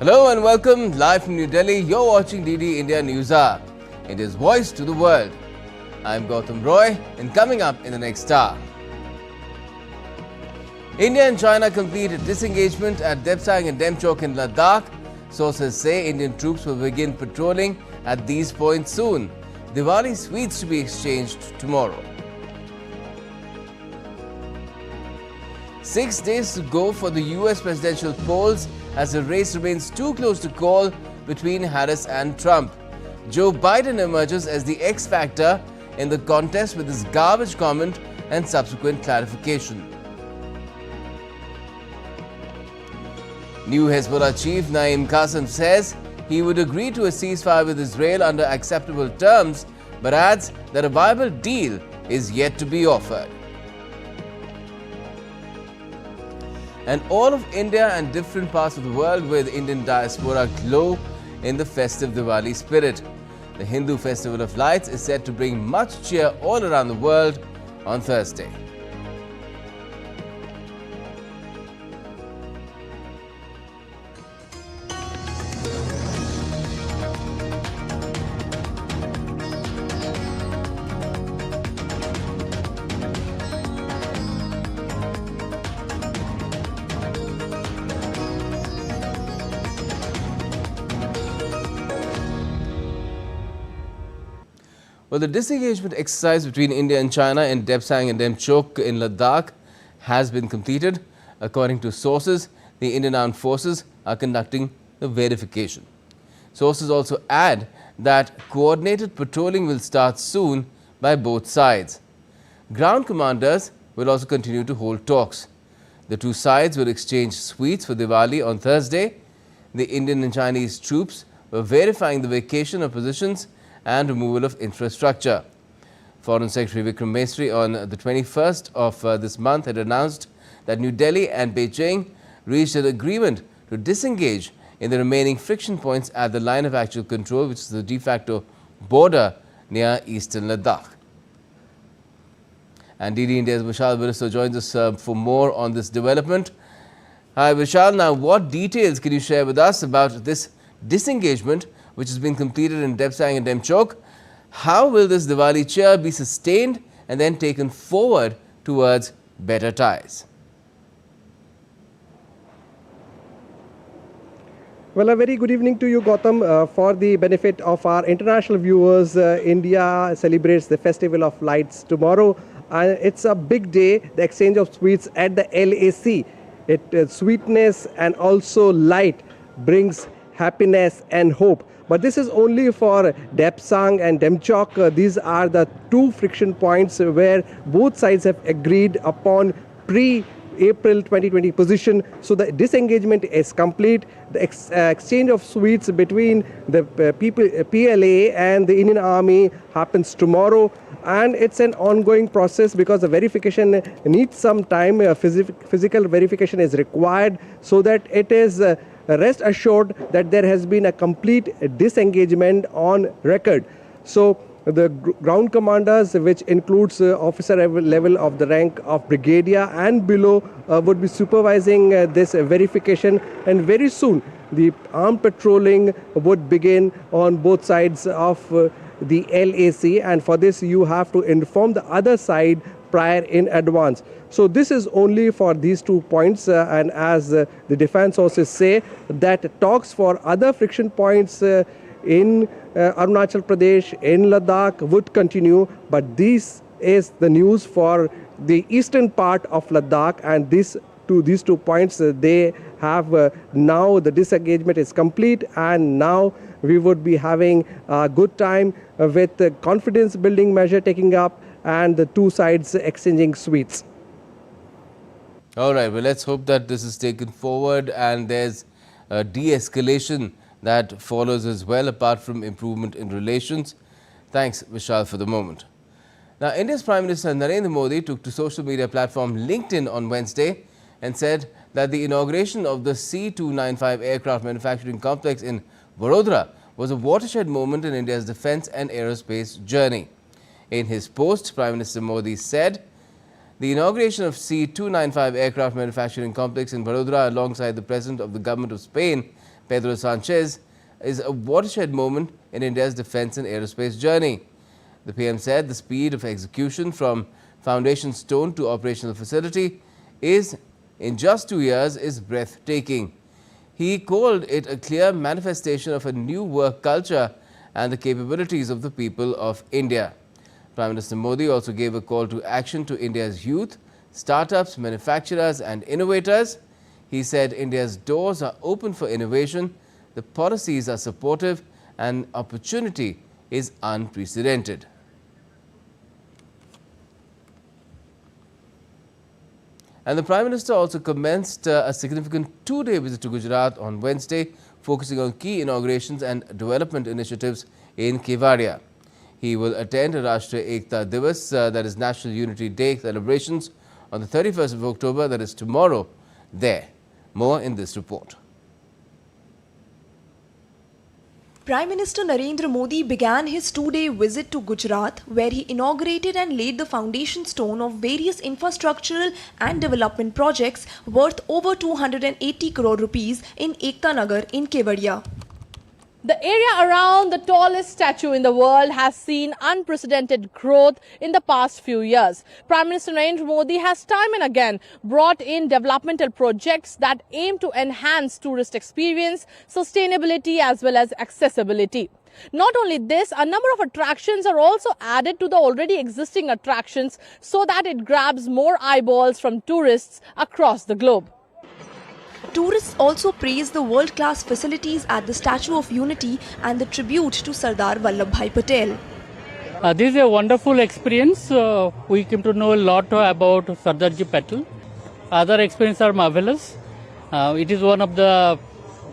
Hello and welcome live from New Delhi. You're watching DD India News Hour. India's voice to the world. I'm Gautam Roy, and coming up in the next hour, India and China complete a disengagement at Depsang and Demchok in Ladakh. Sources say Indian troops will begin patrolling at these points soon. Diwali sweets to be exchanged tomorrow. 6 days to go for the US presidential polls as the race remains too close to call between Harris and Trump. Joe Biden emerges as the X factor in the contest with his garbage comment and subsequent clarification. New Hezbollah chief Naim Qassem says he would agree to a ceasefire with Israel under acceptable terms, but adds that a viable deal is yet to be offered. And all of India and different parts of the world with Indian diaspora glow in the festive Diwali spirit. The Hindu Festival of Lights is set to bring much cheer all around the world on Thursday. Well, the disengagement exercise between India and China in Depsang and Demchok in Ladakh has been completed. According to sources, the Indian Armed Forces are conducting the verification. Sources also add that coordinated patrolling will start soon by both sides. Ground commanders will also continue to hold talks. The two sides will exchange sweets for Diwali on Thursday. The Indian and Chinese troops were verifying the vacation of positions and removal of infrastructure. Foreign Secretary Vikram Mesri on the 21st of this month had announced that New Delhi and Beijing reached an agreement to disengage in the remaining friction points at the line of actual control, which is the de facto border near eastern Ladakh. And DD India's Vishal Biristo joins us for more on this development. Hi Vishal, now what details can you share with us about this disengagement which has been completed in Depsang and Demchok? How will this Diwali cheer be sustained and then taken forward towards better ties? Well, a very good evening to you, Gautam. For the benefit of our international viewers, India celebrates the Festival of Lights tomorrow. It's a big day, the exchange of sweets at the LAC. Sweetness and also light brings happiness and hope. But this is only for Depsang and Demchok. These are the two friction points where both sides have agreed upon pre-April 2020 position. So the disengagement is complete. The exchange of sweets between the PLA and the Indian Army happens tomorrow. And it's an ongoing process because the verification needs some time. Physical verification is required so that it is rest assured that there has been a complete disengagement on record. So the ground commanders, which includes officer level of the rank of brigadier and below, would be supervising this verification, and very soon the armed patrolling would begin on both sides of the LAC, and for this you have to inform the other side prior in advance. So this is only for these 2 points, and as the defense sources say, that talks for other friction points in Arunachal Pradesh, in Ladakh would continue, but this is the news for the eastern part of Ladakh, and these two points they have now the disengagement is complete, and now we would be having a good time with the confidence building measure taking up and the two sides exchanging sweets. All right, well, let's hope that this is taken forward and there's a de-escalation that follows as well, apart from improvement in relations. Thanks, Vishal, for the moment. Now, India's Prime Minister Narendra Modi took to social media platform LinkedIn on Wednesday and said that the inauguration of the C-295 aircraft manufacturing complex in Vadodara was a watershed moment in India's defence and aerospace journey. In his post, Prime Minister Modi said, the inauguration of C-295 aircraft manufacturing complex in Vadodara alongside the President of the Government of Spain Pedro Sanchez, is a watershed moment in India's defence and aerospace journey. The PM said the speed of execution from foundation stone to operational facility in just 2 years is breathtaking. He called it a clear manifestation of a new work culture and the capabilities of the people of India. Prime Minister Modi also gave a call to action to India's youth, startups, manufacturers and innovators. He said India's doors are open for innovation, the policies are supportive and opportunity is unprecedented. And the Prime Minister also commenced a significant two-day visit to Gujarat on Wednesday, focusing on key inaugurations and development initiatives in Kevadia. He will attend Rashtriya Ekta Divas, that is National Unity Day celebrations on the 31st of October, that is tomorrow, there. More in this report. Prime Minister Narendra Modi began his two-day visit to Gujarat, where he inaugurated and laid the foundation stone of various infrastructural and development projects worth over 280 crore rupees in Ekta Nagar in Kevadia. The area around the tallest statue in the world has seen unprecedented growth in the past few years. Prime Minister Narendra Modi has time and again brought in developmental projects that aim to enhance tourist experience, sustainability as well as accessibility. Not only this, a number of attractions are also added to the already existing attractions so that it grabs more eyeballs from tourists across the globe. Tourists also praised the world-class facilities at the Statue of Unity and the tribute to Sardar Vallabhbhai Patel. This is a wonderful experience. We came to know a lot about Sardarji Patel. Other experiences are marvelous. It is one of the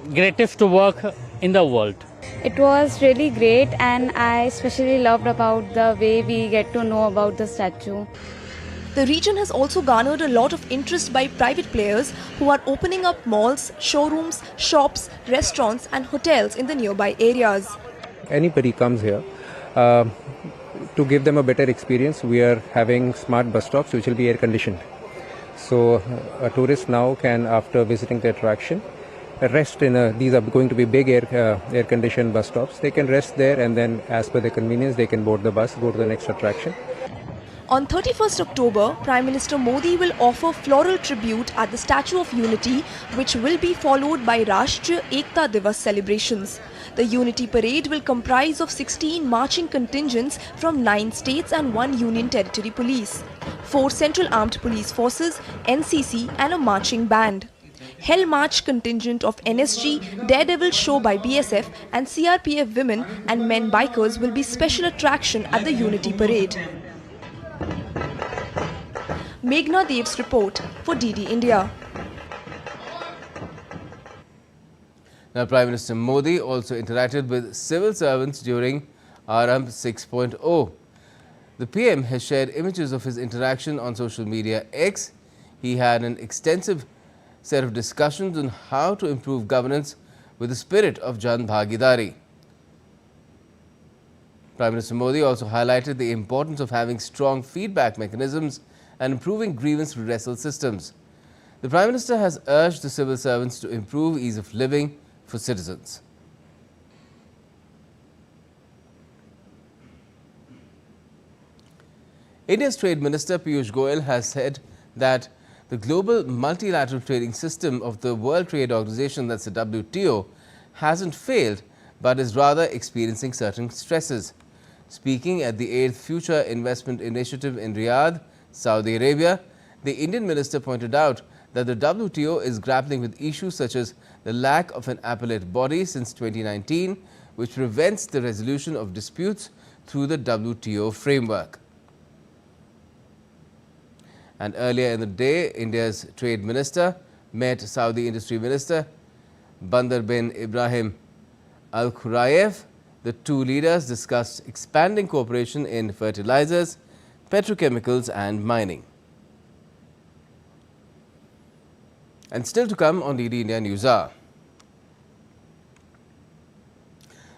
greatest work in the world. It was really great, and I especially loved about the way we get to know about the statue. The region has also garnered a lot of interest by private players who are opening up malls, showrooms, shops, restaurants and hotels in the nearby areas. Anybody comes here, to give them a better experience, we are having smart bus stops which will be air conditioned. So a tourist now can, after visiting the attraction, rest in these are going to be big air conditioned bus stops. They can rest there and then as per their convenience they can board the bus, go to the next attraction. On 31st October, Prime Minister Modi will offer floral tribute at the Statue of Unity, which will be followed by Rashtriya Ekta Divas celebrations. The Unity Parade will comprise of 16 marching contingents from 9 states and 1 Union Territory Police, 4 Central Armed Police Forces, NCC and a marching band. Hell March contingent of NSG, Daredevil Show by BSF and CRPF women and men bikers will be special attraction at the Unity Parade. Meghna Dev's report for DD India. Now, Prime Minister Modi also interacted with civil servants during Arambh 6.0. The PM has shared images of his interaction on social media X. He had an extensive set of discussions on how to improve governance with the spirit of Jan Bhagidari. Prime Minister Modi also highlighted the importance of having strong feedback mechanisms and improving grievance redressal systems. The Prime Minister has urged the civil servants to improve ease of living for citizens. India's Trade Minister Piyush Goyal has said that the global multilateral trading system of the World Trade Organization, that's the WTO, hasn't failed but is rather experiencing certain stresses. Speaking at the 8th Future Investment Initiative in Riyadh, Saudi Arabia, the Indian minister pointed out that the WTO is grappling with issues such as the lack of an appellate body since 2019, which prevents the resolution of disputes through the WTO framework. And earlier in the day, India's Trade Minister met Saudi Industry Minister Bandar bin Ibrahim Al Khurayev. The two leaders discussed expanding cooperation in fertilizers, petrochemicals and mining. And still to come on DD India News Hour.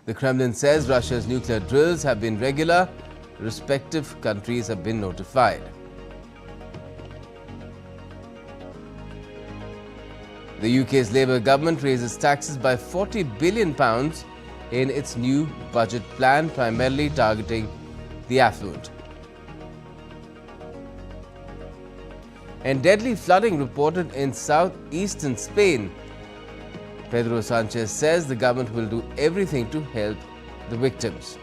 The Kremlin says Russia's nuclear drills have been regular. Respective countries have been notified. The UK's Labour government raises taxes by £40 billion in its new budget plan, primarily targeting the affluent. And deadly flooding reported in southeastern Spain. Pedro Sanchez says the government will do everything to help the victims.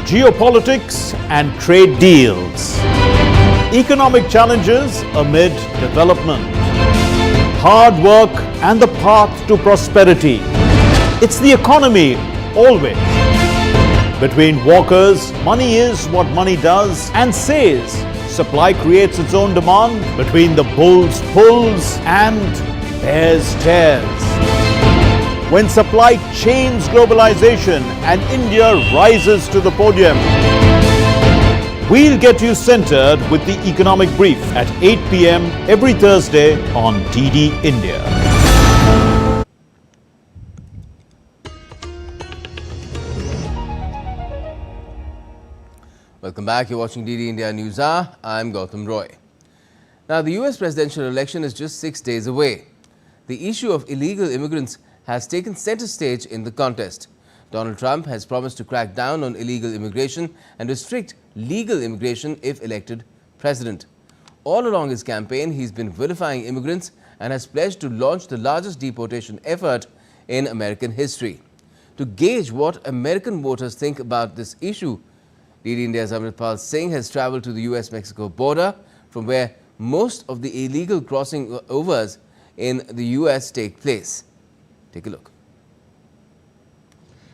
Geopolitics and trade deals. Economic challenges amid development. Hard work and the path to prosperity. It's the economy always. Between walkers, money is what money does and says. Supply creates its own demand. Between the bulls pulls and bears tears. When supply chains globalization and India rises to the podium. We'll get you centered with the economic brief at 8 p.m. every Thursday on DD India. Welcome back. You're watching DD India News Hour. I'm Gautam Roy. Now, the US presidential election is just 6 days away. The issue of illegal immigrants has taken center stage in the contest. Donald Trump has promised to crack down on illegal immigration and restrict legal immigration if elected president. All along his campaign, he's been vilifying immigrants and has pledged to launch the largest deportation effort in American history. To gauge what American voters think about this issue, DD India's Amritpal Singh has travelled to the US-Mexico border, from where most of the illegal crossing overs in the US take place. Take a look.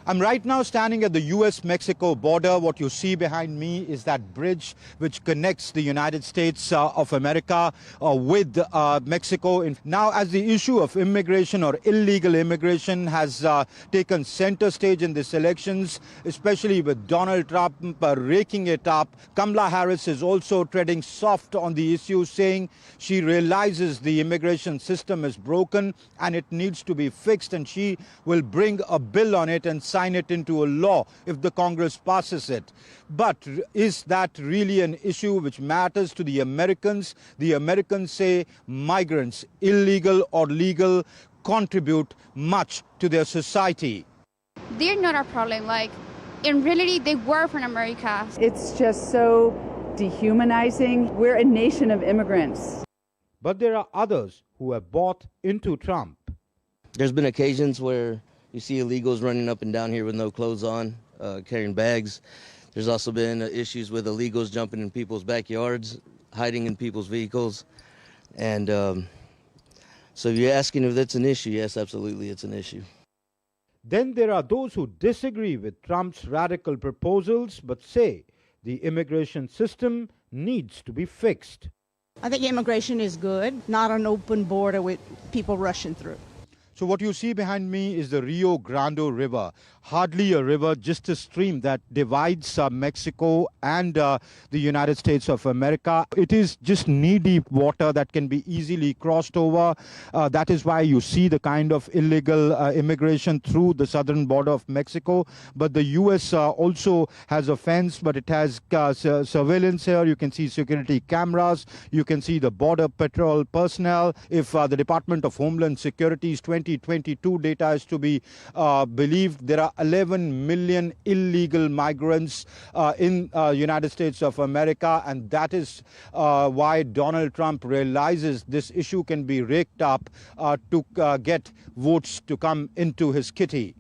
I'm right now standing at the US-Mexico border. What you see behind me is that bridge which connects the United States of America with Mexico. Now, as the issue of immigration or illegal immigration has taken center stage in these elections, especially with Donald Trump raking it up, Kamala Harris is also treading soft on the issue, saying she realizes the immigration system is broken and it needs to be fixed, and she will bring a bill on it and sign it into a law if the Congress passes it. But is that really an issue which matters to the Americans? The Americans say migrants, illegal or legal, contribute much to their society. They're not our problem. Like, in reality, they were from America. It's just so dehumanizing. We're a nation of immigrants. But there are others who have bought into Trump. There's been occasions where you see illegals running up and down here with no clothes on, carrying bags. There's also been issues with illegals jumping in people's backyards, hiding in people's vehicles. And so you're asking if that's an issue? Yes, absolutely, it's an issue. Then there are those who disagree with Trump's radical proposals but say the immigration system needs to be fixed. I think immigration is good, not an open border with people rushing through. So what you see behind me is the Rio Grande River, hardly a river, just a stream that divides Mexico and the United States of America. It is just knee-deep water that can be easily crossed over. That is why you see the kind of illegal immigration through the southern border of Mexico. But the U.S. also has a fence, but it has surveillance here. You can see security cameras. You can see the border patrol personnel. If the Department of Homeland Security's 2022 data is to be believed, there are 11 million illegal migrants in United States of America, and that is why Donald Trump realizes this issue can be raked up to get votes to come into his kitty.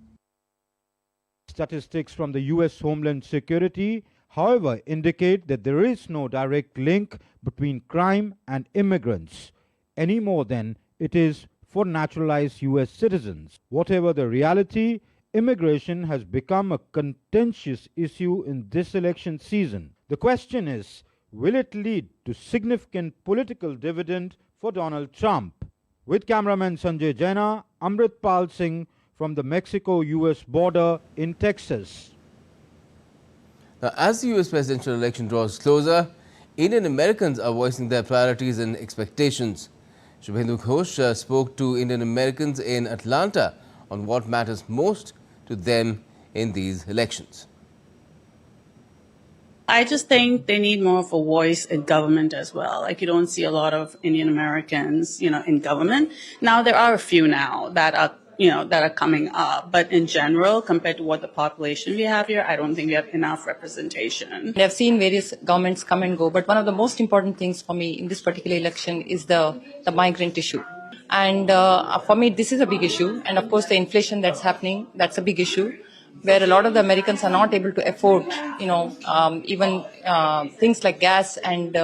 Statistics from the U.S. Homeland Security, however, indicate that there is no direct link between crime and immigrants, any more than it is for naturalized U.S. citizens. Whatever the reality, immigration has become a contentious issue in this election season. The question is, will it lead to significant political dividend for Donald Trump? With cameraman Sanjay Jaina, Amritpal Singh from the Mexico-US border in Texas. Now, as the US presidential election draws closer, Indian Americans are voicing their priorities and expectations. Shubhendu Ghosh spoke to Indian Americans in Atlanta on what matters most to them in these elections. I just think they need more of a voice in government as well. Like, you don't see a lot of Indian Americans, in government. Now there are a few now that are coming up, but in general, compared to what the population we have here, I don't think we have enough representation. I've seen various governments come and go, but one of the most important things for me in this particular election is the migrant issue. And for me, this is a big issue. And of course, the inflation that's happening, that's a big issue, where a lot of the Americans are not able to afford, even things like gas and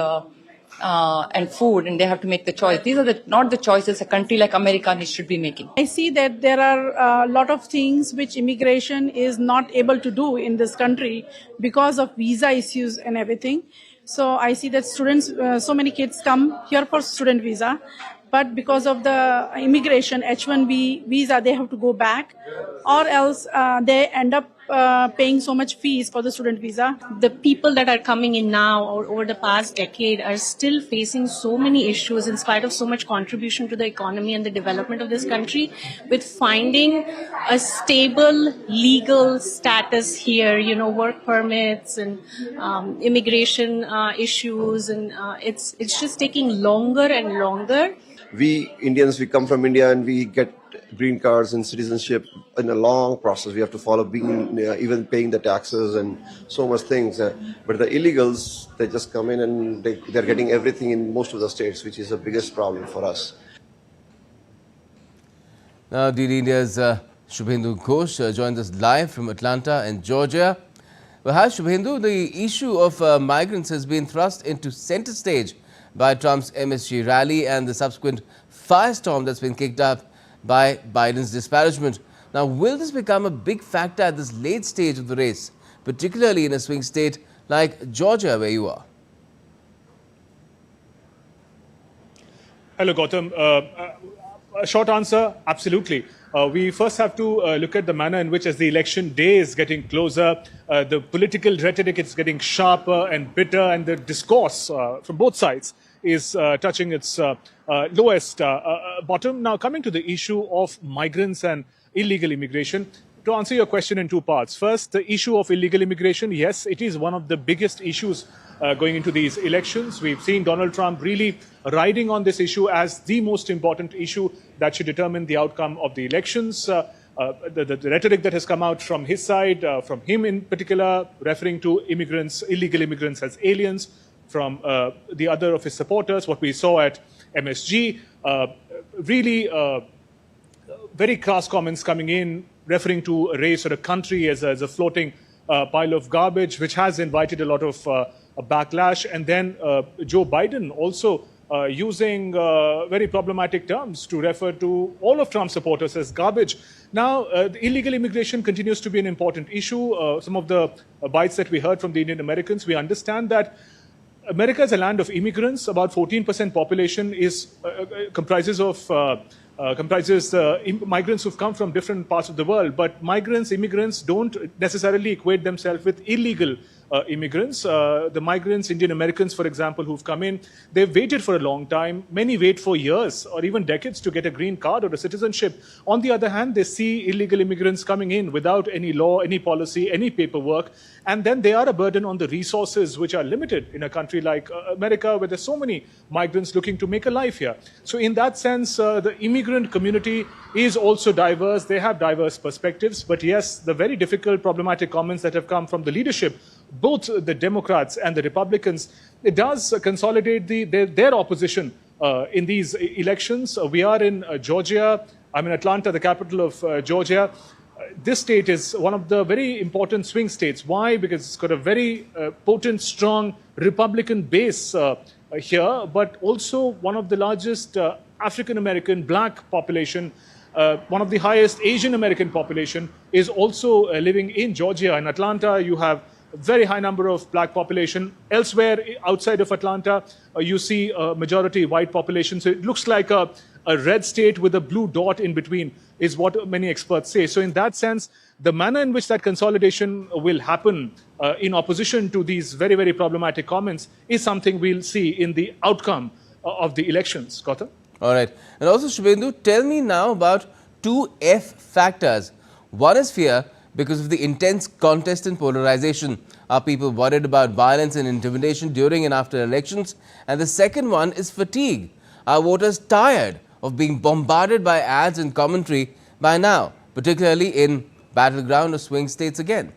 food, and they have to make the choice. These are not the choices a country like America should be making. I see that there are a lot of things which immigration is not able to do in this country because of visa issues and everything. So I see that students, so many kids come here for student visa, but because of the immigration H-1B visa, they have to go back, or else they end up paying so much fees for the student visa. The people that are coming in now or over the past decade are still facing so many issues in spite of so much contribution to the economy and the development of this country, with finding a stable legal status here, work permits and immigration issues, and it's just taking longer and longer. We Indians, we come from India and we get green cards and citizenship in a long process. We have to follow even paying the taxes and so much things. But the illegals, they just come in and they're getting everything in most of the states, which is the biggest problem for us. Now, DD India's Shubhendu Ghosh joins us live from Atlanta in Georgia. Well, hi Shubhendu, the issue of migrants has been thrust into center stage by Trump's MSG rally and the subsequent firestorm that's been kicked up by Biden's disparagement. Now, will this become a big factor at this late stage of the race, particularly in a swing state like Georgia, where you are? Hello, Gautam. A short answer, absolutely. We first have to look at the manner in which, as the election day is getting closer, the political rhetoric is getting sharper and bitter, and the discourse from both sides is touching its lowest bottom. Now, coming to the issue of migrants and illegal immigration, to answer your question in two parts. First, the issue of illegal immigration, yes, it is one of the biggest issues going into these elections. We've seen Donald Trump really riding on this issue as the most important issue that should determine the outcome of the elections. The rhetoric that has come out from his side, from him in particular, referring to immigrants, illegal immigrants as aliens, from the other of his supporters, what we saw at MSG, really very crass comments coming in, referring to a race or a country as a floating pile of garbage, which has invited a lot of backlash. And then Joe Biden also using very problematic terms to refer to all of Trump's supporters as garbage. Now, the illegal immigration continues to be an important issue. Some of the bites that we heard from the Indian Americans, we understand that America is a land of immigrants. About 14% population is comprises migrants who've come from different parts of the world. But immigrants don't necessarily equate themselves with illegal immigrants. The migrants, Indian Americans, for example, who've come in, they've waited for a long time. Many wait for years or even decades to get a green card or a citizenship. On the other hand, they see illegal immigrants coming in without any law, any policy, any paperwork. And then they are a burden on the resources which are limited in a country like America, where there's so many migrants looking to make a life here. So in that sense, the immigrant community is also diverse. They have diverse perspectives. But yes, the very difficult, problematic comments that have come from the leadership, both the Democrats and the Republicans, it does consolidate their opposition in these elections. We are in Georgia. I'm in Atlanta, the capital of Georgia. This state is one of the very important swing states. Why? Because it's got a very potent, strong Republican base here, but also one of the largest African-American black population. One of the highest Asian American population is also living in Georgia. In Atlanta, you have a very high number of black population. Elsewhere outside of Atlanta, you see a majority white population. So it looks like a red state with a blue dot in between is what many experts say. So in that sense, the manner in which that consolidation will happen in opposition to these very, very problematic comments is something we'll see in the outcome of the elections. Gautam? All right. And also, Shubhendu, tell me now about two F factors. One is fear, because of the intense contest and polarization. Are people worried about violence and intimidation during and after elections? And the second one is fatigue. Are voters tired of being bombarded by ads and commentary by now, particularly in battleground or swing states again?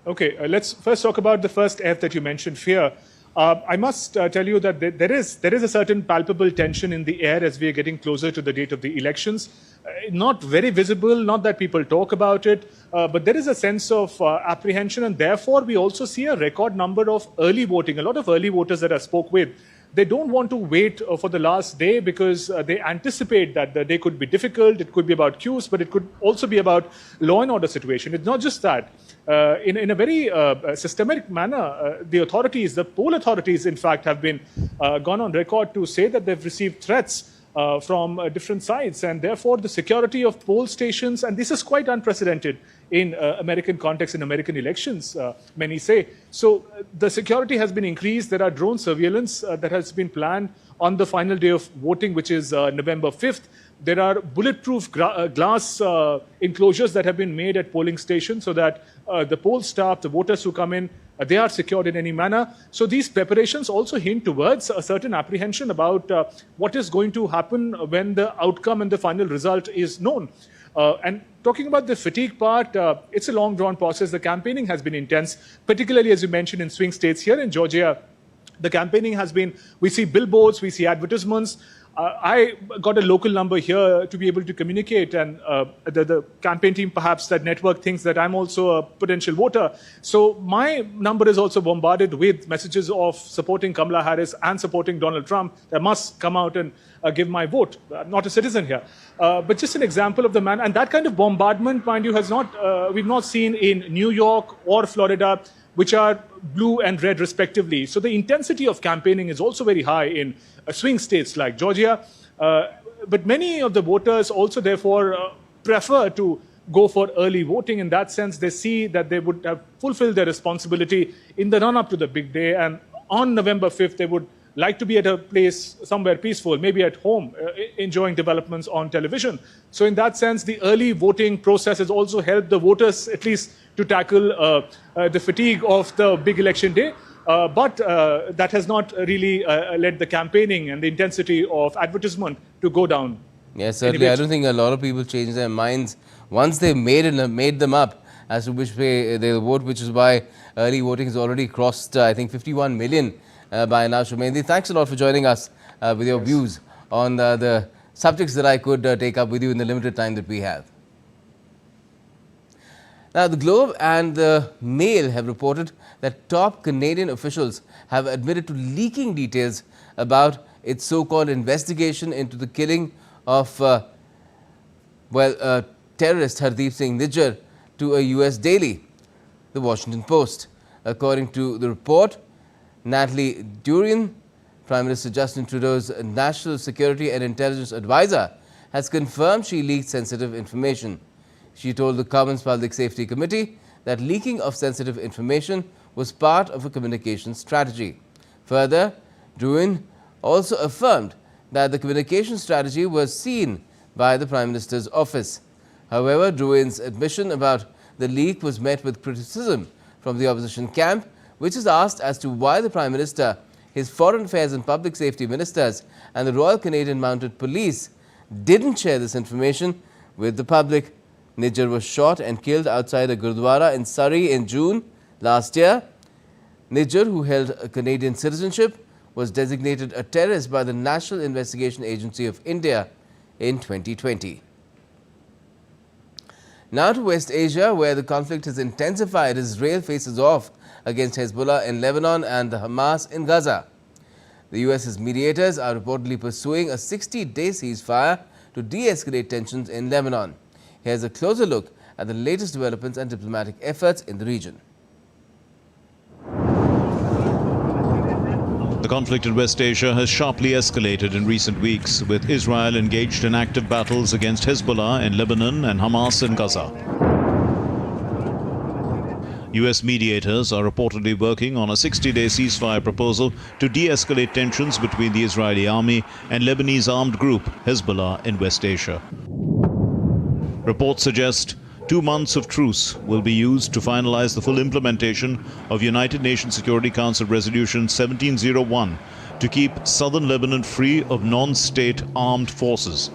Okay, let's first talk about the first F that you mentioned, fear. I must tell you that there is a certain palpable tension in the air as we are getting closer to the date of the elections. Not very visible, not that people talk about it, but there is a sense of apprehension, and therefore we also see a record number of early voting. A lot of early voters that I spoke with, they don't want to wait for the last day because they anticipate that the day could be difficult. It could be about queues, but it could also be about law and order situation. It's not just that. In a very systematic manner, the poll authorities, in fact, have been gone on record to say that they've received threats from different sides, and therefore the security of poll stations, and this is quite unprecedented in American context, in American elections, many say. So the security has been increased. There are drone surveillance that has been planned on the final day of voting, which is November 5th. There are bulletproof glass enclosures that have been made at polling stations so that the poll staff, the voters who come in, they are secured in any manner. So these preparations also hint towards a certain apprehension about what is going to happen when the outcome and the final result is known. And talking about the fatigue part, it's a long-drawn process. The campaigning has been intense, particularly, as you mentioned, in swing states. Here in Georgia, the campaigning has been, we see billboards, we see advertisements. I got a local number here to be able to communicate, and the campaign team, perhaps that network, thinks that I'm also a potential voter. So my number is also bombarded with messages of supporting Kamala Harris and supporting Donald Trump. I must come out and give my vote. I'm not a citizen here. But just an example of the man, and that kind of bombardment, mind you, we've not seen in New York or Florida, which are blue and red respectively. So the intensity of campaigning is also very high in swing states like Georgia. But many of the voters also therefore prefer to go for early voting. In that sense, they see that they would have fulfilled their responsibility in the run-up to the big day. And on November 5th, they would like to be at a place somewhere peaceful, maybe at home, enjoying developments on television. So in that sense, the early voting process has also helped the voters at least to tackle the fatigue of the big election day. But that has not really led the campaigning and the intensity of advertisement to go down. Yes, certainly. I don't think a lot of people change their minds once they made them up as to which way they'll vote, which is why early voting has already crossed, I think, 51 million by now. Shumendhi, thanks a lot for joining us with your views on the subjects that I could take up with you in the limited time that we have. Now, the Globe and the Mail have reported that top Canadian officials have admitted to leaking details about its so-called investigation into the killing of, terrorist Hardeep Singh Nijjar to a US daily, the Washington Post. According to the report, Natalie Durian, Prime Minister Justin Trudeau's National Security and Intelligence Advisor, has confirmed she leaked sensitive information. She told the Commons Public Safety Committee that leaking of sensitive information was part of a communication strategy. Further, Durian also affirmed that the communication strategy was seen by the Prime Minister's office. However, Durian's admission about the leak was met with criticism from the opposition camp, which is asked as to why the Prime Minister, his Foreign Affairs and Public Safety Ministers and the Royal Canadian Mounted Police didn't share this information with the public. Nijjar was shot and killed outside a Gurdwara in Surrey in June last year. Nijjar, who held a Canadian citizenship, was designated a terrorist by the National Investigation Agency of India in 2020. Now to West Asia, where the conflict has intensified as Israel faces off against Hezbollah in Lebanon and the Hamas in Gaza. The US's mediators are reportedly pursuing a 60-day ceasefire to de-escalate tensions in Lebanon. Here's a closer look at the latest developments and diplomatic efforts in the region. The conflict in West Asia has sharply escalated in recent weeks, with Israel engaged in active battles against Hezbollah in Lebanon and Hamas in Gaza. US mediators are reportedly working on a 60-day ceasefire proposal to de-escalate tensions between the Israeli army and Lebanese armed group Hezbollah in West Asia. Reports suggest 2 months of truce will be used to finalize the full implementation of United Nations Security Council Resolution 1701 to keep southern Lebanon free of non-state armed forces.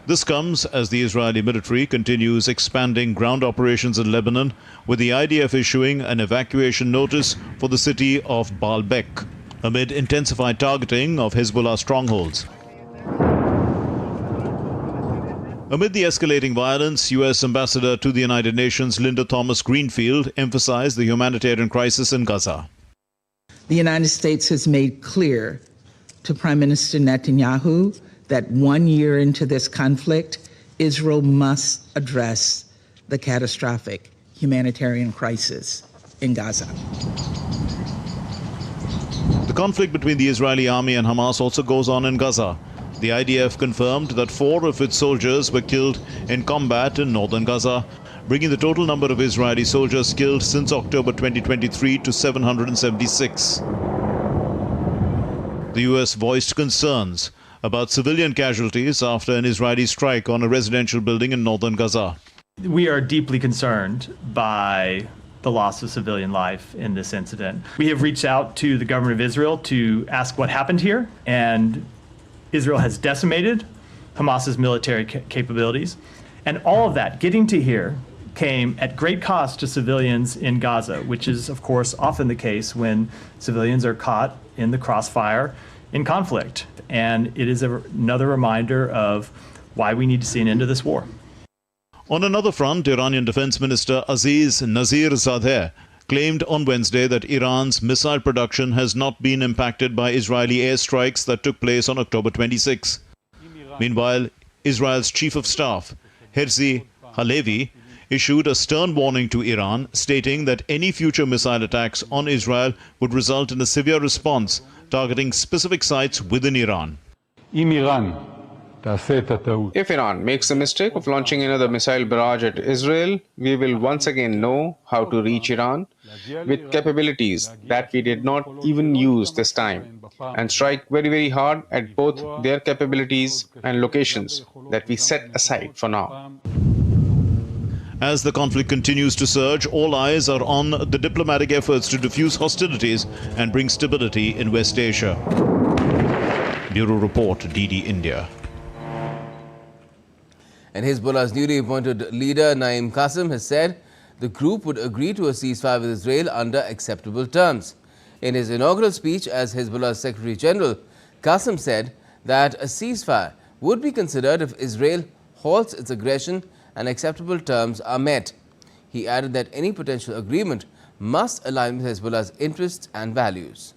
This comes as the Israeli military continues expanding ground operations in Lebanon, with the IDF issuing an evacuation notice for the city of Baalbek amid intensified targeting of Hezbollah strongholds. Amid the escalating violence, U.S. Ambassador to the United Nations Linda Thomas-Greenfield emphasized the humanitarian crisis in Gaza. The United States has made clear to Prime Minister Netanyahu that 1 year into this conflict, Israel must address the catastrophic humanitarian crisis in Gaza. The conflict between the Israeli army and Hamas also goes on in Gaza. The IDF confirmed that 4 of its soldiers were killed in combat in northern Gaza, bringing the total number of Israeli soldiers killed since October 2023 to 776. The U.S. voiced concerns about civilian casualties after an Israeli strike on a residential building in northern Gaza. We are deeply concerned by the loss of civilian life in this incident. We have reached out to the government of Israel to ask what happened here, and Israel has decimated Hamas's military capabilities. And all of that, getting to here, came at great cost to civilians in Gaza, which is, of course, often the case when civilians are caught in the crossfire in conflict. And it is another reminder of why we need to see an end to this war. On another front, Iranian Defense Minister Aziz Nazir-Zadeh claimed on Wednesday that Iran's missile production has not been impacted by Israeli airstrikes that took place on October 26. Meanwhile, Israel's Chief of Staff, Herzi Halevi, issued a stern warning to Iran, stating that any future missile attacks on Israel would result in a severe response, targeting specific sites within Iran. If Iran makes the mistake of launching another missile barrage at Israel, we will once again know how to reach Iran with capabilities that we did not even use this time, and strike very, very hard at both their capabilities and locations that we set aside for now. As the conflict continues to surge, all eyes are on the diplomatic efforts to defuse hostilities and bring stability in West Asia. Bureau Report, DD India. And Hezbollah's newly appointed leader, Naim Qassem, has said the group would agree to a ceasefire with Israel under acceptable terms. In his inaugural speech as Hezbollah's Secretary General, Qassem said that a ceasefire would be considered if Israel halts its aggression and acceptable terms are met. He added that any potential agreement must align with Hezbollah's interests and values.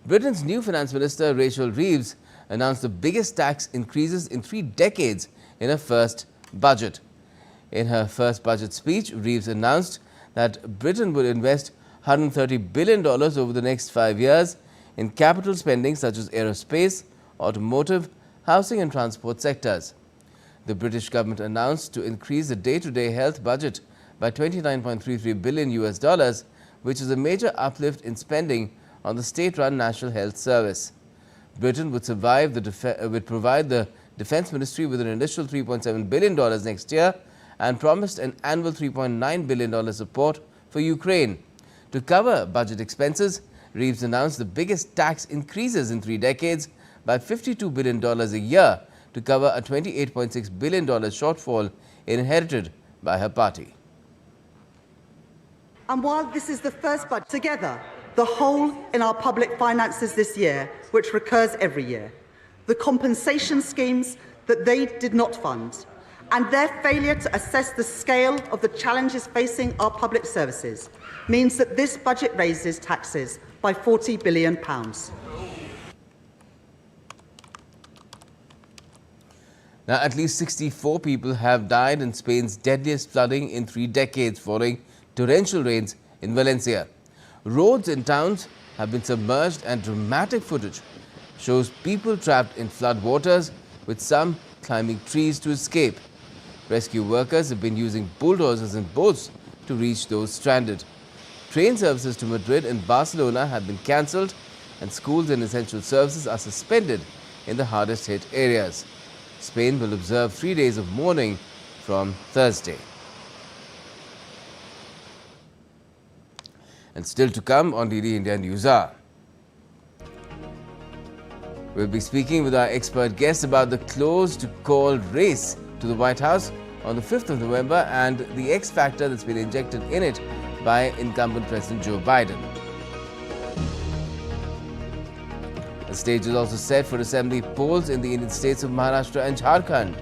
Britain's new Finance Minister, Rachel Reeves, announced the biggest tax increases in 3 decades in her first budget. In her first budget speech, Reeves announced that Britain would invest $130 billion over the next 5 years in capital spending such as aerospace, automotive, housing and transport sectors. The British government announced to increase the day-to-day health budget by $29.33 billion, which is a major uplift in spending on the state-run National Health Service. Britain would provide the Defence Ministry with an initial $3.7 billion next year and promised an annual $3.9 billion support for Ukraine. To cover budget expenses, Reeves announced the biggest tax increases in 3 decades by $52 billion a year to cover a $28.6 billion shortfall inherited by her party. And while this is the first budget together, the hole in our public finances this year, which recurs every year, the compensation schemes that they did not fund, and their failure to assess the scale of the challenges facing our public services means that this budget raises taxes by £40 billion. Now, at least 64 people have died in Spain's deadliest flooding in 3 decades following torrential rains in Valencia. Roads and towns have been submerged, and dramatic footage shows people trapped in flood waters, with some climbing trees to escape. Rescue workers have been using bulldozers and boats to reach those stranded. Train services to Madrid and Barcelona have been cancelled, and schools and essential services are suspended in the hardest hit areas. Spain will observe 3 days of mourning from Thursday. And still to come on DD India News Hour. We'll be speaking with our expert guest about the close-to-call race to the White House on the 5th of November and the X factor that's been injected in it by incumbent President Joe Biden. The stage is also set for assembly polls in the Indian states of Maharashtra and Jharkhand.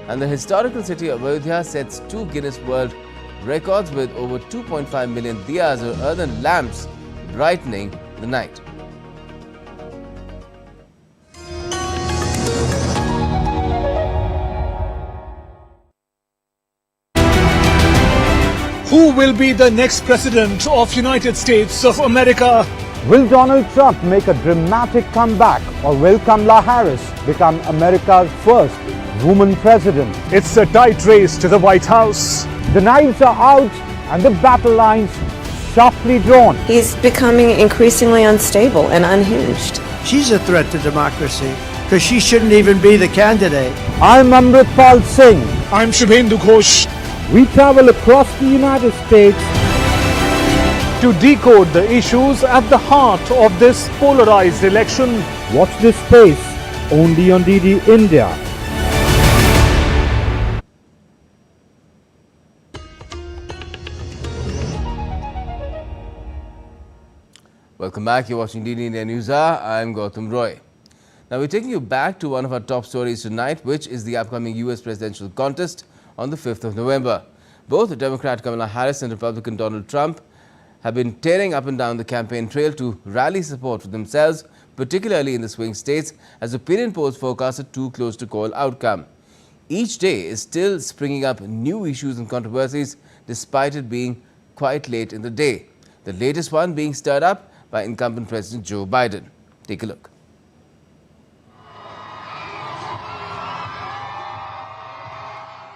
And the historical city of Ayodhya sets 2 Guinness World Records with over 2.5 million diyas or earthen lamps brightening the night. Who will be the next president of United States of America? Will Donald Trump make a dramatic comeback, or will Kamala Harris become America's first woman president? It's a tight race to the White House. The knives are out and the battle lines sharply drawn. He's becoming increasingly unstable and unhinged. She's a threat to democracy because she shouldn't even be the candidate. I'm Amritpal Singh. I'm Shubhendu Ghosh. We travel across the United States to decode the issues at the heart of this polarized election. Watch this space only on DD India. Welcome back. You're watching DD India News Hour. I'm Gautam Roy. Now we're taking you back to one of our top stories tonight, which is the upcoming US presidential contest on the 5th of November. Both Democrat Kamala Harris and Republican Donald Trump have been tearing up and down the campaign trail to rally support for themselves, particularly in the swing states, as opinion polls forecast a too close to call outcome. Each day is still springing up new issues and controversies, despite it being quite late in the day. The latest one being stirred up by incumbent President Joe Biden. Take a look.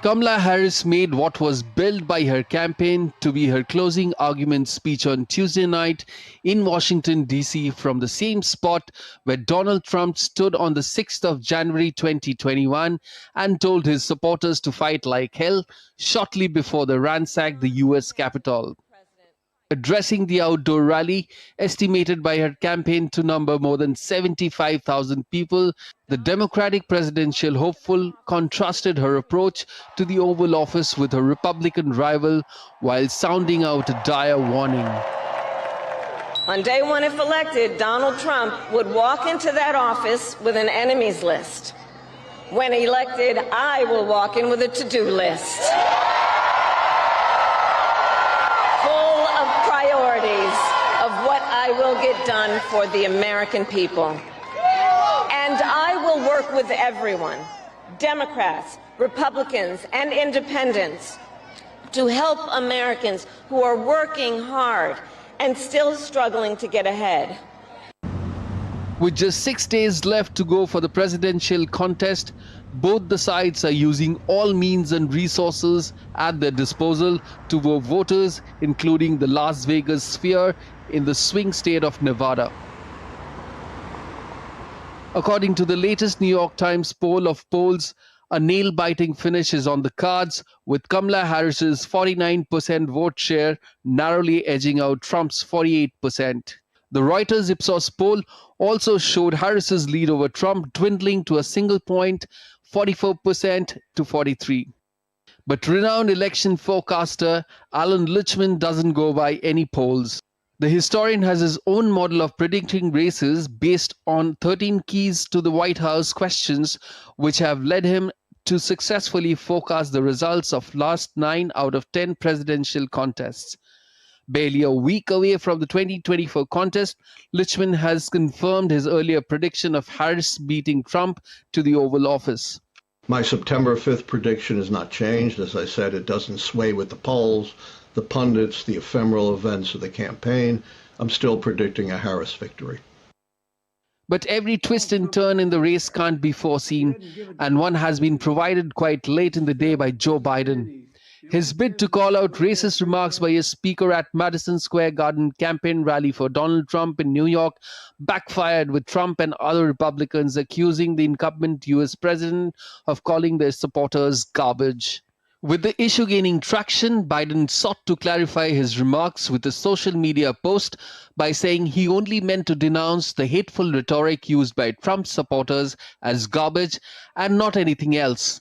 Kamala Harris made what was billed by her campaign to be her closing argument speech on Tuesday night in Washington, D.C. from the same spot where Donald Trump stood on the 6th of January 2021 and told his supporters to fight like hell shortly before they ransacked the U.S. Capitol. Addressing the outdoor rally, estimated by her campaign to number more than 75,000 people, the Democratic presidential hopeful contrasted her approach to the Oval Office with her Republican rival while sounding out a dire warning. On day one, if elected, Donald Trump would walk into that office with an enemies list. When elected, I will walk in with a to-do list. Priorities of what I will get done for the American people. And I will work with everyone, Democrats, Republicans, and independents, to help Americans who are working hard and still struggling to get ahead. With just 6 days left to go for the presidential contest, both the sides are using all means and resources at their disposal to woo voters, including the Las Vegas sphere in the swing state of Nevada. According to the latest New York Times poll of polls, a nail-biting finish is on the cards, with Kamala Harris's 49% vote share narrowly edging out Trump's 48%. The Reuters Ipsos poll also showed Harris's lead over Trump dwindling to a single point, 44% to 43%. But renowned election forecaster Alan Lichtman doesn't go by any polls. The historian has his own model of predicting races based on 13 keys to the White House questions, which have led him to successfully forecast the results of last 9 out of 10 presidential contests. Barely a week away from the 2024 contest, Lichtman has confirmed his earlier prediction of Harris beating Trump to the Oval Office. My September 5th prediction has not changed. As I said, it doesn't sway with the polls, the pundits, the ephemeral events of the campaign. I'm still predicting a Harris victory. But every twist and turn in the race can't be foreseen, and one has been provided quite late in the day by Joe Biden. His bid to call out racist remarks by his speaker at Madison Square Garden campaign rally for Donald Trump in New York backfired, with Trump and other Republicans accusing the incumbent US president of calling their supporters garbage. With the issue gaining traction, Biden sought to clarify his remarks with a social media post by saying he only meant to denounce the hateful rhetoric used by Trump's supporters as garbage and not anything else.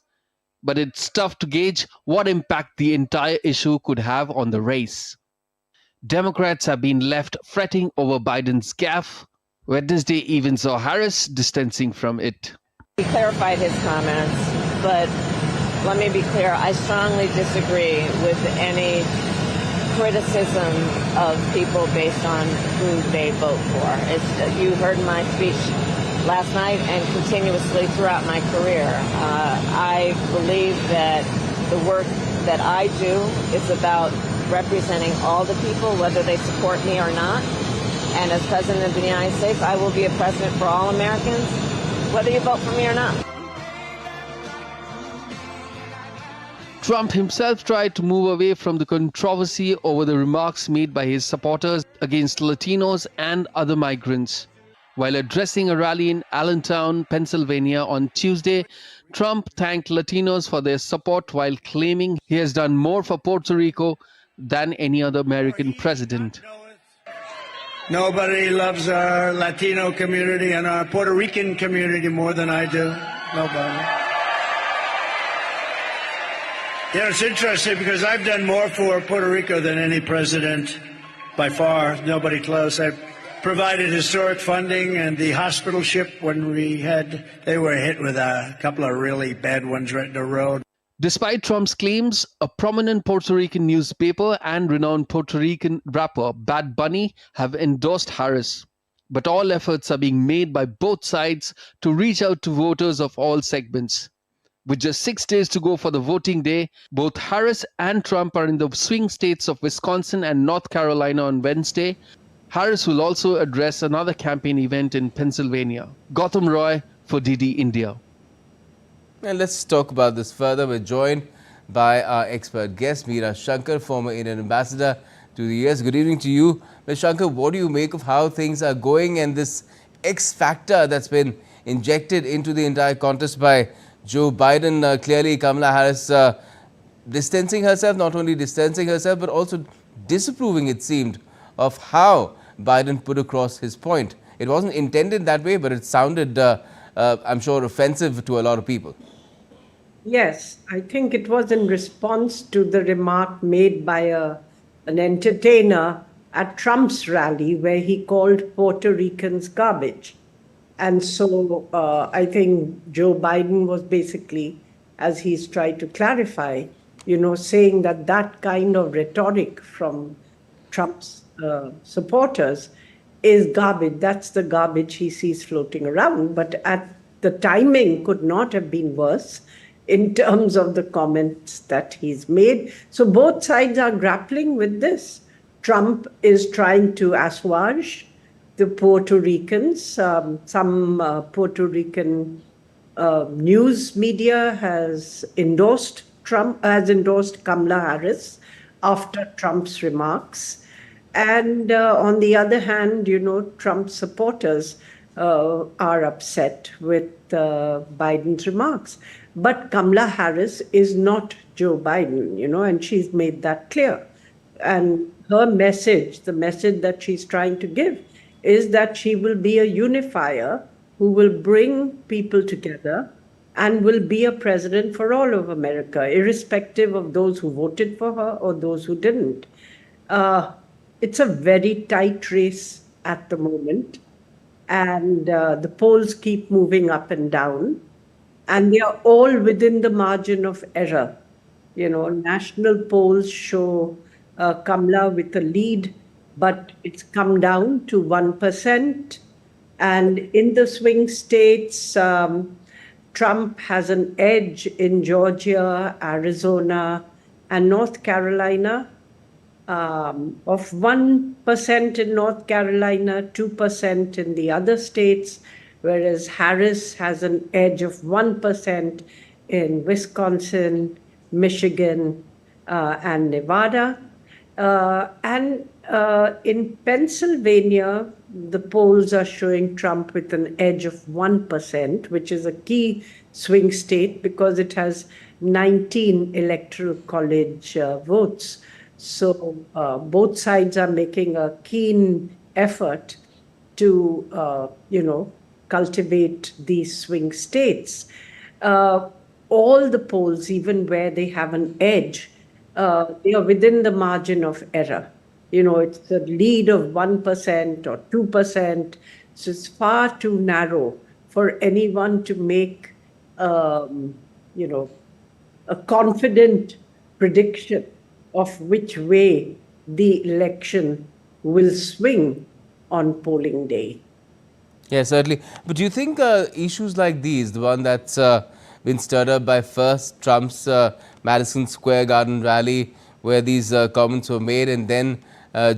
But it's tough to gauge what impact the entire issue could have on the race. Democrats have been left fretting over Biden's gaffe. Wednesday even saw Harris distancing from it. He clarified his comments, but let me be clear, I strongly disagree with any criticism of people based on who they vote for. You heard my speech last night and continuously throughout my career. I believe that the work that I do is about representing all the people, whether they support me or not. And as President of the United States, I will be a president for all Americans, whether you vote for me or not. Trump himself tried to move away from the controversy over the remarks made by his supporters against Latinos and other migrants. While addressing a rally in Allentown, Pennsylvania on Tuesday, Trump thanked Latinos for their support while claiming he has done more for Puerto Rico than any other American president. Nobody loves our Latino community and our Puerto Rican community more than I do. Nobody. Yeah, it's interesting because I've done more for Puerto Rico than any president by far. Nobody close. I provided historic funding and the hospital ship when they were hit with a couple of really bad ones right in the road. Despite Trump's claims, a prominent Puerto Rican newspaper and renowned Puerto Rican rapper Bad Bunny have endorsed Harris. But all efforts are being made by both sides to reach out to voters of all segments. With just 6 days to go for the voting day, both Harris and Trump are in the swing states of Wisconsin and North Carolina on Wednesday. Harris will also address another campaign event in Pennsylvania. Gautam Roy for DD India. And let's talk about this further. We're joined by our expert guest, Meera Shankar, former Indian ambassador to the US. Good evening to you. Ms. Shankar, what do you make of how things are going and this X factor that's been injected into the entire contest by Joe Biden? Clearly, Kamala Harris distancing herself, not only distancing herself, but also disapproving, it seemed, of how Biden put across his point. It wasn't intended that way, but it sounded, I'm sure, offensive to a lot of people. Yes, I think it was in response to the remark made by an entertainer at Trump's rally where he called Puerto Ricans garbage. And so I think Joe Biden was basically, as he's tried to clarify, saying that that kind of rhetoric from Trump's supporters is garbage. That's the garbage he sees floating around. But the timing could not have been worse in terms of the comments that he's made. So both sides are grappling with this. Trump is trying to assuage the Puerto Ricans. Some Puerto Rican news media has endorsed Kamala Harris after Trump's remarks. And on the other hand, Trump supporters are upset with Biden's remarks. But Kamala Harris is not Joe Biden, and she's made that clear. And her message, the message that she's trying to give, is that she will be a unifier who will bring people together and will be a president for all of America, irrespective of those who voted for her or those who didn't. It's a very tight race at the moment, and the polls keep moving up and down, and they are all within the margin of error. National polls show Kamala with a lead, but it's come down to 1%. And in the swing states, Trump has an edge in Georgia, Arizona, and North Carolina, of 1% in North Carolina, 2% in the other states, whereas Harris has an edge of 1% in Wisconsin, Michigan, and Nevada. And in Pennsylvania, the polls are showing Trump with an edge of 1%, which is a key swing state because it has 19 electoral college votes. So both sides are making a keen effort to, cultivate these swing states. All the polls, even where they have an edge, they are within the margin of error. It's a lead of 1% or 2%. So it's far too narrow for anyone to make, a confident prediction of which way the election will swing on polling day. Yeah, certainly. But do you think issues like these, the one that's been stirred up by first Trump's Madison Square Garden rally, where these comments were made, and then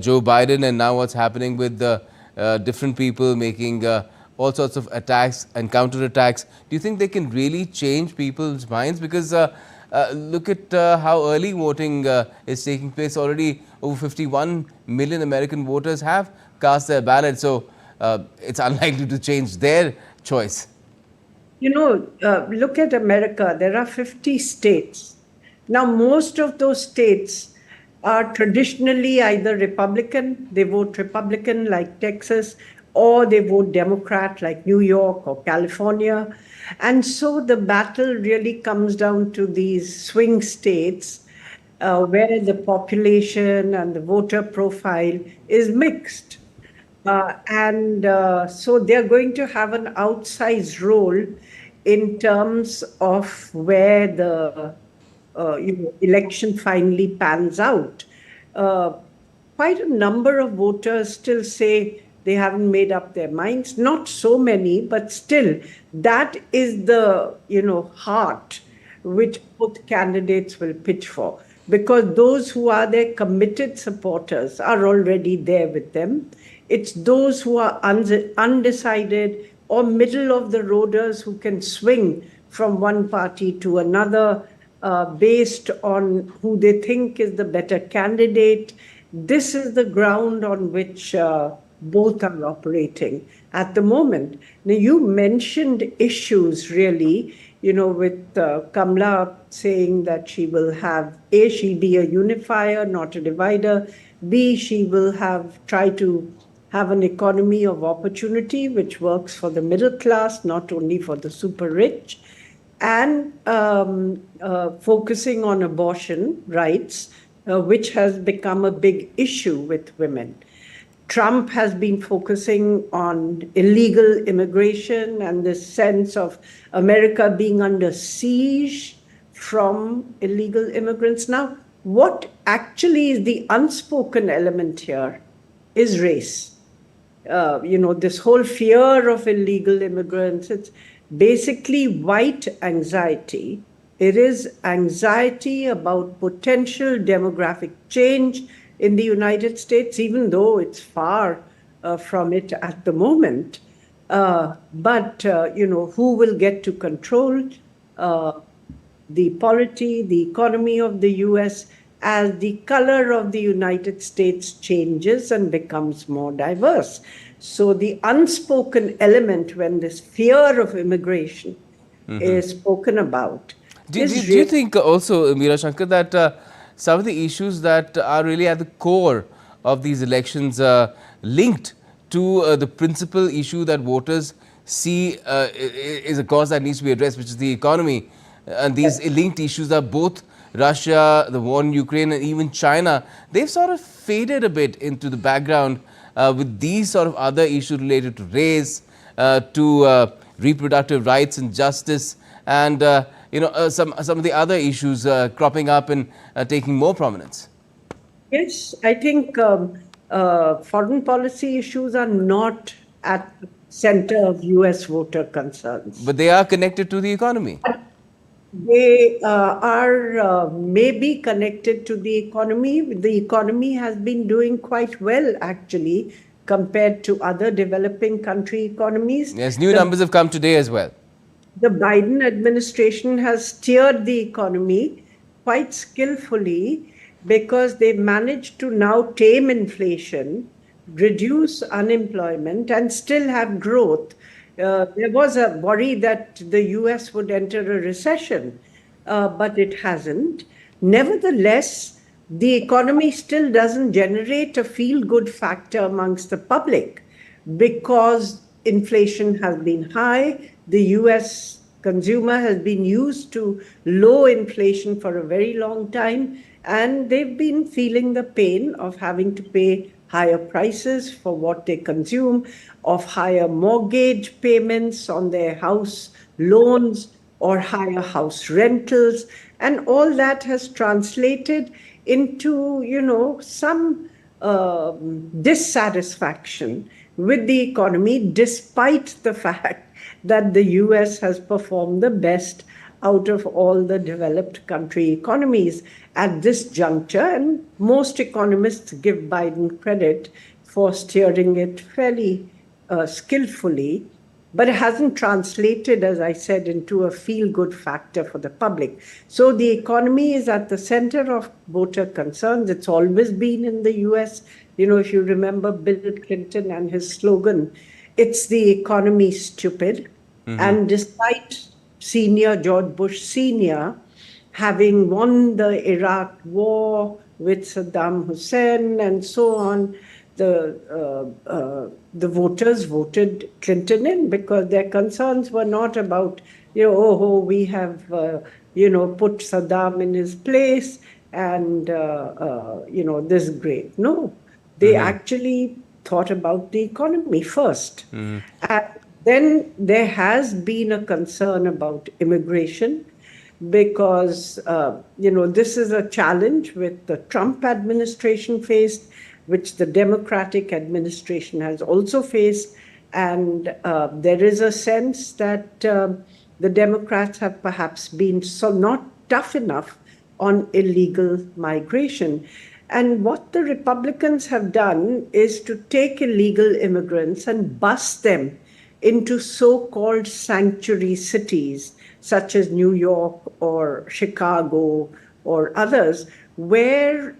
Joe Biden, and now what's happening with different people making all sorts of attacks and counterattacks, do you think they can really change people's minds? Because look at how early voting is taking place. Already over 51 million American voters have cast their ballot. So it's unlikely to change their choice. Look at America. There are 50 states. Now, most of those states are traditionally either Republican, they vote Republican like Texas, or they vote Democrat like New York or California. And so the battle really comes down to these swing states where the population and the voter profile is mixed. So they're going to have an outsized role in terms of where the election finally pans out. Quite a number of voters still say they haven't made up their minds. Not so many, but still, that is the heart which both candidates will pitch for. Because those who are their committed supporters are already there with them. It's those who are undecided or middle of the roaders who can swing from one party to another based on who they think is the better candidate. This is the ground on which both are operating at the moment. Now, you mentioned issues really, with Kamala saying that she will have, A, she'll be a unifier, not a divider. B, she will try to have an economy of opportunity, which works for the middle class, not only for the super rich, and focusing on abortion rights, which has become a big issue with women. Trump has been focusing on illegal immigration and this sense of America being under siege from illegal immigrants. Now, what actually is the unspoken element here is race. This whole fear of illegal immigrants, it's basically white anxiety. It is anxiety about potential demographic change in the United States, even though it's far from it at the moment. But who will get to control the polity, the economy of the US as the color of the United States changes and becomes more diverse. So the unspoken element when this fear of immigration is spoken about. Do you think also, Meera Shankar, that some of the issues that are really at the core of these elections linked to the principal issue that voters see is a cause that needs to be addressed, which is the economy? And these linked issues are both Russia, the war in Ukraine, and even China. They've sort of faded a bit into the background with these sort of other issues related to race, to reproductive rights and justice, and some of the other issues cropping up and taking more prominence. Yes, I think foreign policy issues are not at the center of US voter concerns. But they are connected to the economy. They are maybe connected to the economy. The economy has been doing quite well, actually, compared to other developing country economies. Yes, new numbers have come today as well. The Biden administration has steered the economy quite skillfully because they managed to now tame inflation, reduce unemployment, and still have growth. There was a worry that the US would enter a recession, but it hasn't. Nevertheless, the economy still doesn't generate a feel-good factor amongst the public because inflation has been high. The US consumer has been used to low inflation for a very long time, and they've been feeling the pain of having to pay higher prices for what they consume, of higher mortgage payments on their house loans or higher house rentals. And all that has translated into, some dissatisfaction with the economy, despite the fact that the US has performed the best out of all the developed country economies at this juncture. And most economists give Biden credit for steering it fairly skillfully, but it hasn't translated, as I said, into a feel-good factor for the public. So the economy is at the center of voter concerns. It's always been in the US. If you remember Bill Clinton and his slogan, it's the economy, stupid. Mm-hmm. And despite George Bush Sr. having won the Iraq war with Saddam Hussein and so on, the voters voted Clinton in because their concerns were not about, we have, put Saddam in his place and, this is great. No, they actually thought about the economy first. And then there has been a concern about immigration because, this is a challenge with the Trump administration faced, which the Democratic administration has also faced. And there is a sense that the Democrats have perhaps been not tough enough on illegal migration. And what the Republicans have done is to take illegal immigrants and bus them into so-called sanctuary cities, such as New York or Chicago or others, where,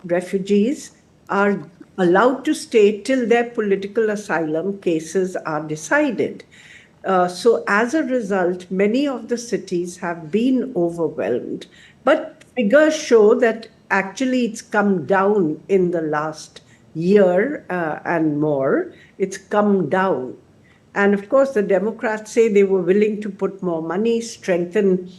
refugees are allowed to stay till their political asylum cases are decided. So as a result, many of the cities have been overwhelmed. But figures show that actually it's come down in the last year and more. It's come down. And of course, the Democrats say they were willing to put more money, strengthen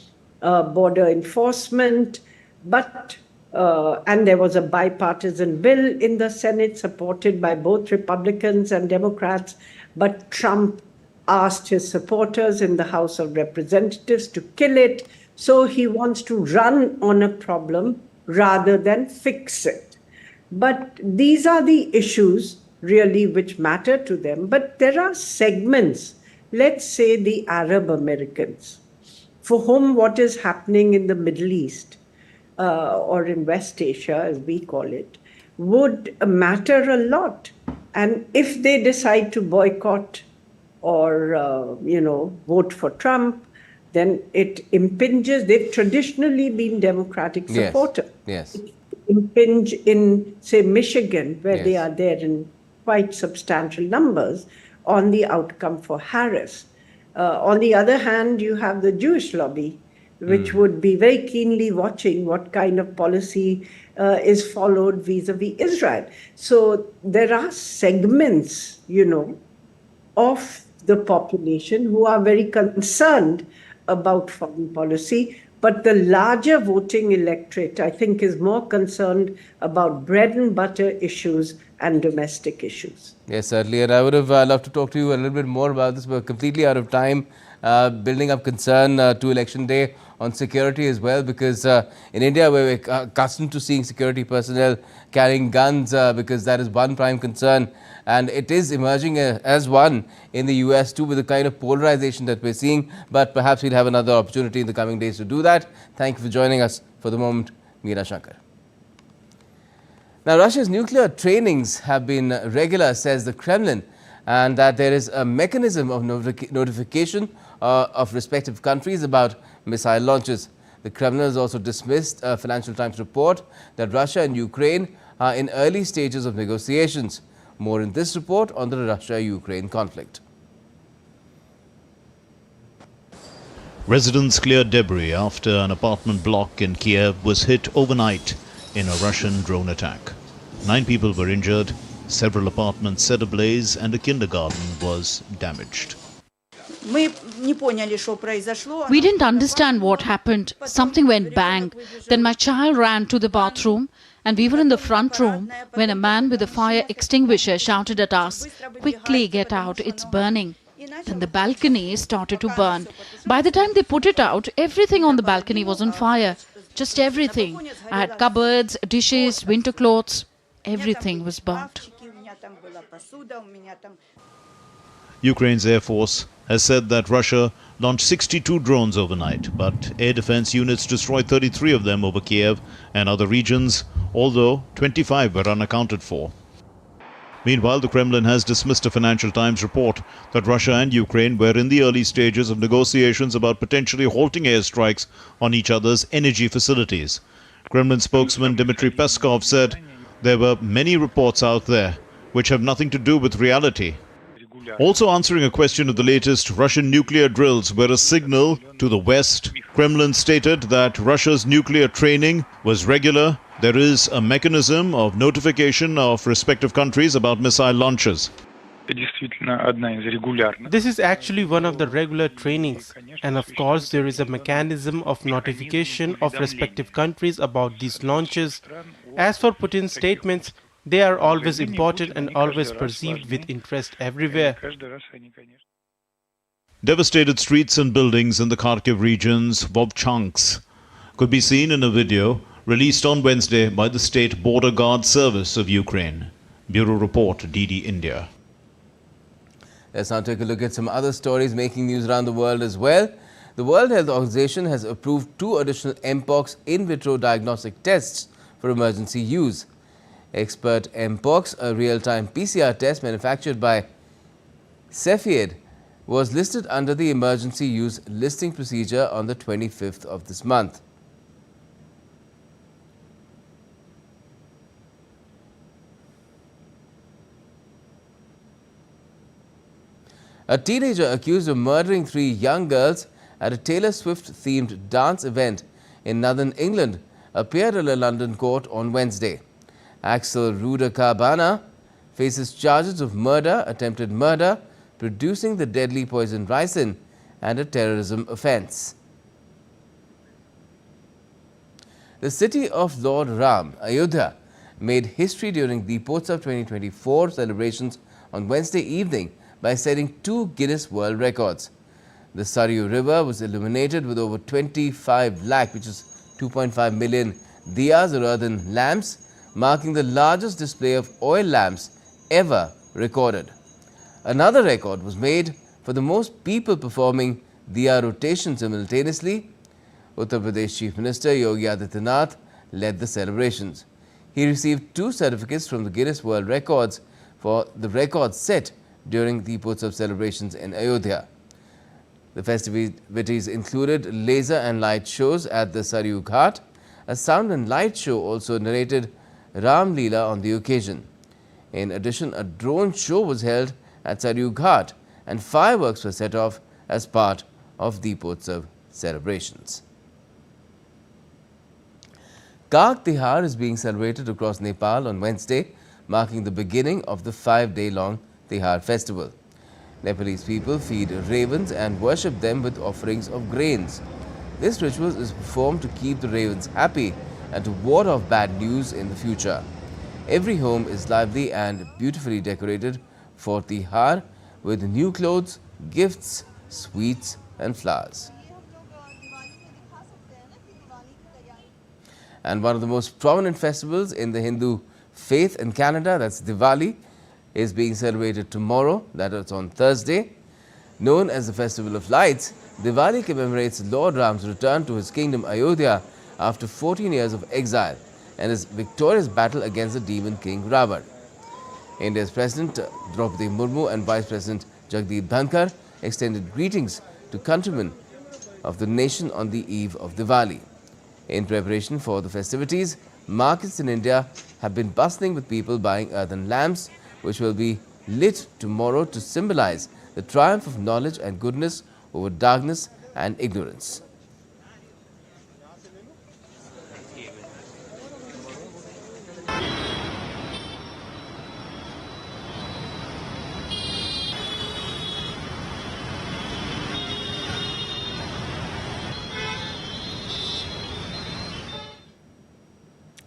border enforcement, but and there was a bipartisan bill in the Senate supported by both Republicans and Democrats, but Trump asked his supporters in the House of Representatives to kill it. So he wants to run on a problem rather than fix it. But these are the issues really which matter to them. But there are segments, let's say the Arab Americans, for whom what is happening in the Middle East or in West Asia, as we call it, would matter a lot. And if they decide to boycott or, vote for Trump, then it impinges. They've traditionally been Democratic supporters. Yes. It impinge in, say, Michigan, where they are there in quite substantial numbers, on the outcome for Harris. On the other hand, you have the Jewish lobby, which would be very keenly watching what kind of policy is followed vis-a-vis Israel. So there are segments, of the population who are very concerned about foreign policy, but the larger voting electorate, I think, is more concerned about bread and butter issues and domestic issues. Yes, certainly. And I would have loved to talk to you a little bit more about this. We're completely out of time. Building up concern to election day on security as well, because in India we're accustomed to seeing security personnel carrying guns because that is one prime concern, and it is emerging as one in the US too, with the kind of polarization that we're seeing. But perhaps we'll have another opportunity in the coming days to do that. Thank you for joining us. For the moment, Meera Shankar. Now, Russia's nuclear trainings have been regular, says the Kremlin, and that there is a mechanism of notification of respective countries about missile launches. The Kremlin has also dismissed a Financial Times report that Russia and Ukraine are in early stages of negotiations. More in this report on the Russia-Ukraine conflict. Residents cleared debris after an apartment block in Kiev was hit overnight in a Russian drone attack. 9 people were injured, several apartments set ablaze, and a kindergarten was damaged. We didn't understand what happened. Something went bang. Then my child ran to the bathroom and we were in the front room when a man with a fire extinguisher shouted at us, "Quickly get out, it's burning." Then the balcony started to burn. By the time they put it out, everything on the balcony was on fire. Just everything. I had cupboards, dishes, winter clothes. Everything was burnt. Ukraine's Air Force has said that Russia launched 62 drones overnight, but air defense units destroyed 33 of them over Kiev and other regions, although 25 were unaccounted for. Meanwhile, the Kremlin has dismissed a Financial Times report that Russia and Ukraine were in the early stages of negotiations about potentially halting airstrikes on each other's energy facilities. Kremlin spokesman Dmitry Peskov said there were many reports out there which have nothing to do with reality. Also answering a question of the latest Russian nuclear drills were a signal to the West, Kremlin stated that Russia's nuclear training was regular. There is a mechanism of notification of respective countries about missile launches. This is actually one of the regular trainings, and of course there is a mechanism of notification of respective countries about these launches. As for Putin's statements, they are always important and always perceived with interest everywhere. Devastated streets and buildings in the Kharkiv region's Vovchansk could be seen in a video released on Wednesday by the State Border Guard Service of Ukraine. Bureau Report, DD India. Let's now take a look at some other stories making news around the world as well. The World Health Organization has approved 2 additional Mpox in vitro diagnostic tests for emergency use. Expert Mpox, a real-time PCR test manufactured by Cepheid, was listed under the emergency use listing procedure on the 25th of this month. A teenager accused of murdering 3 young girls at a Taylor Swift-themed dance event in northern England appeared at a London court on Wednesday. Axel Ruder-Cabana faces charges of murder, attempted murder, producing the deadly poison ricin, and a terrorism offence. The city of Lord Ram, Ayodhya, made history during the Deepotsav 2024 celebrations on Wednesday evening by setting 2 Guinness World Records. The Saryu River was illuminated with over 25 lakh, which is 2.5 million diyas or earthen lamps, marking the largest display of oil lamps ever recorded. Another record was made for the most people performing diya rotation simultaneously. Uttar Pradesh Chief Minister Yogi Adityanath led the celebrations. He received 2 certificates from the Guinness World Records for the records set during the Deepotsav celebrations in Ayodhya. The festivities included laser and light shows at the Saryu Ghat. A sound and light show also narrated Ram Leela on the occasion. In addition, a drone show was held at Saryu Ghat and fireworks were set off as part of Deepotsav celebrations. Kaag Tihar is being celebrated across Nepal on Wednesday, marking the beginning of the 5-day-long Tihar festival. Nepalese people feed ravens and worship them with offerings of grains. This ritual is performed to keep the ravens happy and to ward off bad news in the future. Every home is lively and beautifully decorated for Tihar with new clothes, gifts, sweets and flowers. And one of the most prominent festivals in the Hindu faith in Canada, that's Diwali, is being celebrated tomorrow, that is on Thursday. Known as the Festival of Lights, Diwali commemorates Lord Ram's return to his kingdom Ayodhya after 14 years of exile and his victorious battle against the demon king Ravan. India's President Draupadi Murmu and Vice President Jagdeep Dhankar extended greetings to countrymen of the nation on the eve of Diwali. In preparation for the festivities, markets in India have been bustling with people buying earthen lamps, which will be lit tomorrow to symbolize the triumph of knowledge and goodness over darkness and ignorance.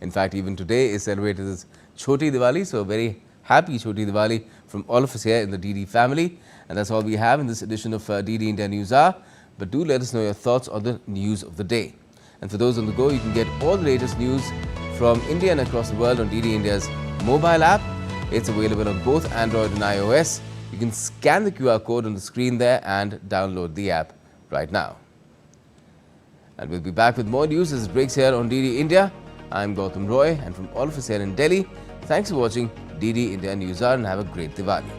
In fact, even today is celebrated as Choti Diwali, so a very happy Choti Diwali from all of us here in the DD family. And that's all we have in this edition of DD India News Hour. But do let us know your thoughts on the news of the day. And for those on the go, you can get all the latest news from India and across the world on DD India's mobile app. It's available on both Android and iOS. You can scan the QR code on the screen there and download the app right now. And we'll be back with more news as it breaks here on DD India. I'm Gautam Roy, and from all of us here in Delhi, thanks for watching DD India News Hour and have a great Diwali.